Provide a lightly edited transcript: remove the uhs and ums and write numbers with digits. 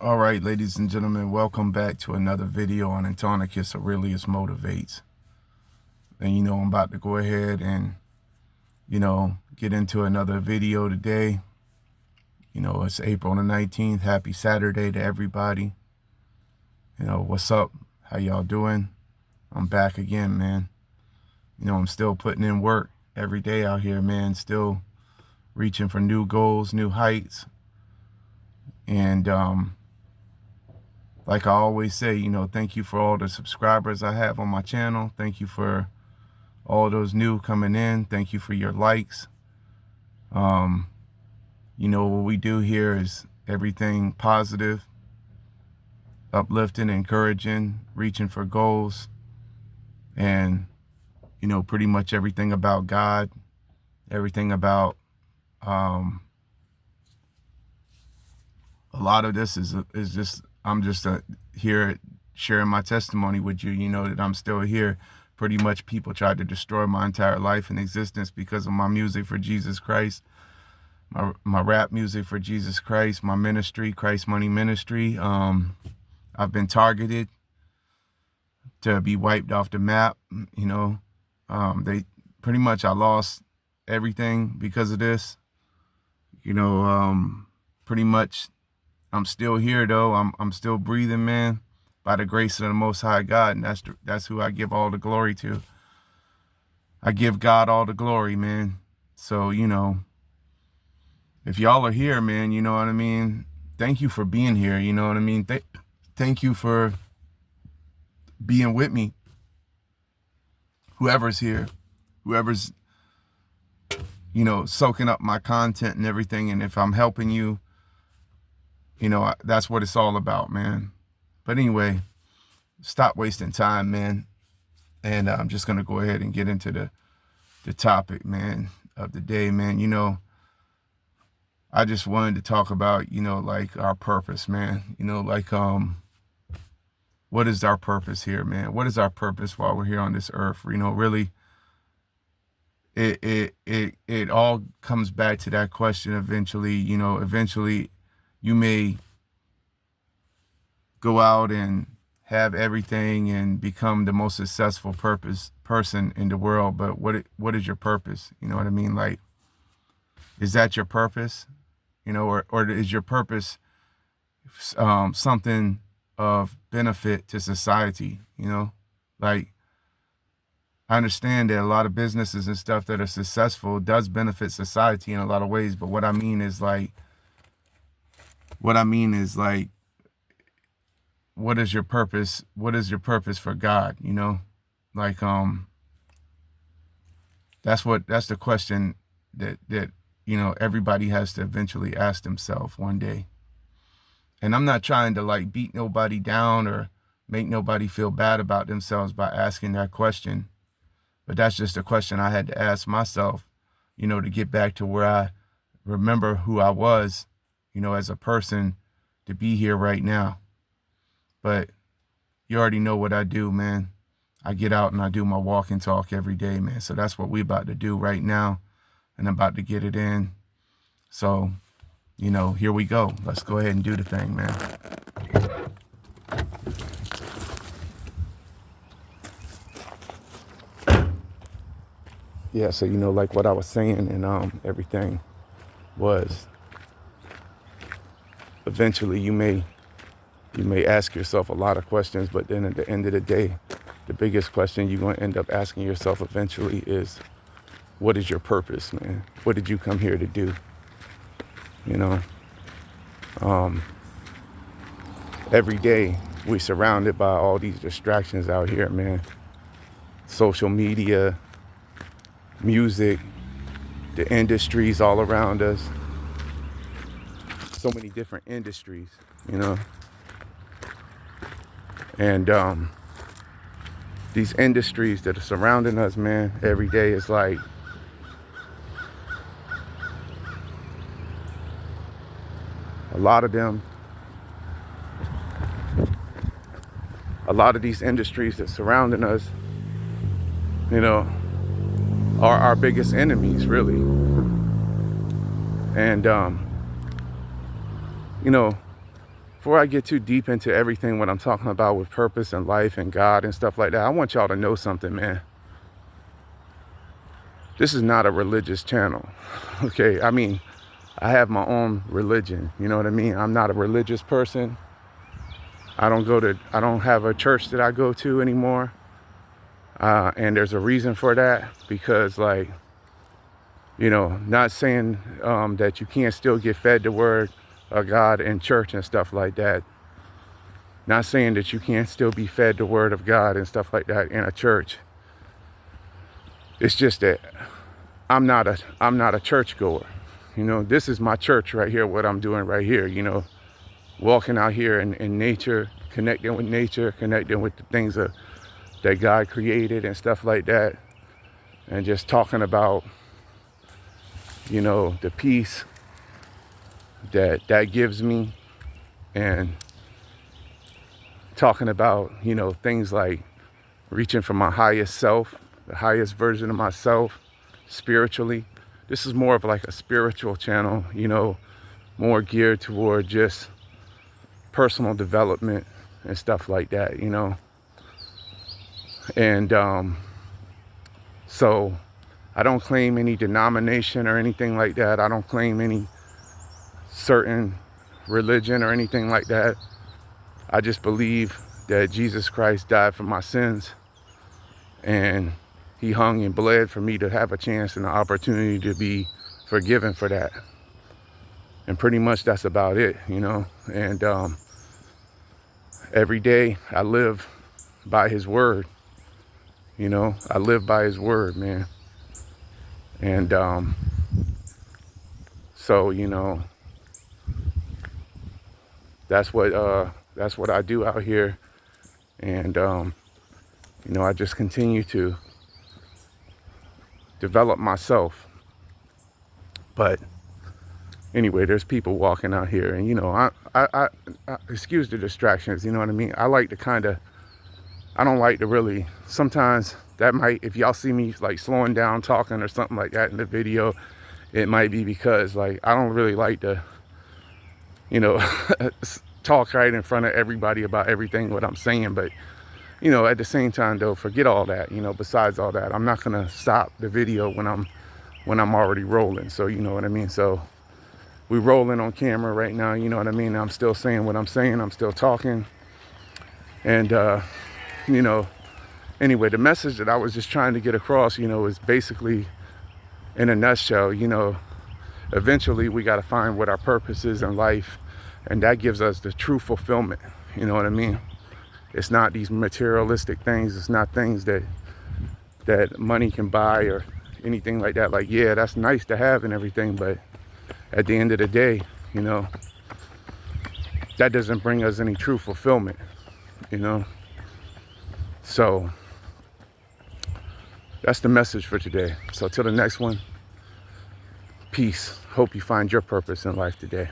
All right, ladies and gentlemen, welcome back to another video on Antiochus Aurelius Motivates. And I'm about to go ahead and, get into another video today. It's April the 19th. Happy Saturday to everybody. What's up? How y'all doing? I'm back again, man. I'm still putting in work every day out here, man. Still reaching for new goals, new heights. And, like I always say, thank you for all the subscribers I have on my channel. Thank you for all those new coming in. Thank you for your likes. What we do here is everything positive, uplifting, encouraging, reaching for goals, and, pretty much everything about God, everything about, a lot of this is just, I'm just here sharing my testimony with you, that I'm still here. Pretty much people tried to destroy my entire life and existence because of my music for Jesus Christ, my rap music for Jesus Christ, my ministry, Christ Money Ministry. I've been targeted to be wiped off the map, they pretty much, I lost everything because of this, pretty much. I'm still here though. I'm still breathing, man, by the grace of the Most High God, and that's who I give all the glory to. I give God all the glory, man. So, if y'all are here, man, you know what I mean? Thank you for being here, you know what I mean? Thank you for being with me. Whoever's here, whoever's, soaking up my content and everything, and if I'm helping you, that's what it's all about, man. But anyway, stop wasting time, man. And I'm just going to go ahead and get into the topic, man, of the day, man. I just wanted to talk about, like our purpose, man. What is our purpose here, man? What is our purpose while we're here on this earth? Really, it all comes back to that question eventually. Eventually you may go out and have everything and become the most successful person in the world, but what is your purpose? You know what I mean? Like, is that your purpose? Or is your purpose something of benefit to society? Like, I understand that a lot of businesses and stuff that are successful does benefit society in a lot of ways, but what I mean is like, what is your purpose? What is your purpose for God? Like, that's the question that everybody has to eventually ask themselves one day. And I'm not trying to like beat nobody down or make nobody feel bad about themselves by asking that question. But that's just a question I had to ask myself, to get back to where I remember who I was, as a person, to be here right now. But you already know what I do, man. I get out and I do my walk and talk every day, man. So that's what we about to do right now. And I'm about to get it in. So, here we go. Let's go ahead and do the thing, man. Yeah, so, like what I was saying and everything was, eventually you may ask yourself a lot of questions, but then at the end of the day, the biggest question you're going to end up asking yourself eventually is, what is your purpose, man? What did you come here to do? Every day we're surrounded by all these distractions out here, man. Social media, music, the industries all around us. So many different industries, And these industries that are surrounding us, man, every day is like, a lot of these industries that surrounding us, are our biggest enemies, really. And, before I get too deep into everything what I'm talking about with purpose and life and God and stuff like that, I want y'all to know something, man. This is not a religious channel, okay? I mean, I have my own religion, you know what I mean? I'm not a religious person. I don't have a church that I go to anymore. And there's a reason for that, because like, you know, not saying that you can't still get fed the word of God in church and stuff like that. Not saying that you can't still be fed the word of God and stuff like that in a church. It's just that I'm not a churchgoer. You know, this is my church right here, what I'm doing right here, you know, walking out here in nature, connecting with nature, connecting with the things that God created and stuff like that. And just talking about, you know, the peace that gives me, and talking about, you know, things like reaching for my highest self, the highest version of myself spiritually. This is more of like a spiritual channel, you know, more geared toward just personal development and stuff like that, you know. And so I don't claim any denomination or anything like that. I don't claim any certain religion or anything like that. I just believe that Jesus Christ died for my sins, and he hung and bled for me to have a chance and an opportunity to be forgiven for that. And pretty much that's about it, you know. And every day I live by his word, you know. I live by his word, man. And so, you know, that's what I do out here. And you know, I just continue to develop myself. But anyway, there's people walking out here, and you know, I excuse the distractions, you know what I mean? I don't like to really, sometimes that might, if y'all see me like slowing down talking or something like that in the video, it might be because like I don't really like to, you know, talk right in front of everybody about everything what I'm saying. But you know, at the same time though, forget all that, you know. Besides all that, I'm not gonna stop the video when I'm already rolling. So you know what I mean? So we're rolling on camera right now, you know what I mean? I'm still saying what I'm saying, I'm still talking. And you know, anyway, the message that I was just trying to get across, you know, is basically, in a nutshell, you know, eventually we got to find what our purpose is in life, and that gives us the true fulfillment, you know what I mean? It's not these materialistic things. It's not things that money can buy or anything like that. Like, yeah, that's nice to have and everything, but at the end of the day, you know, that doesn't bring us any true fulfillment, you know? So that's the message for today. So till the next one, peace. Hope you find your purpose in life today.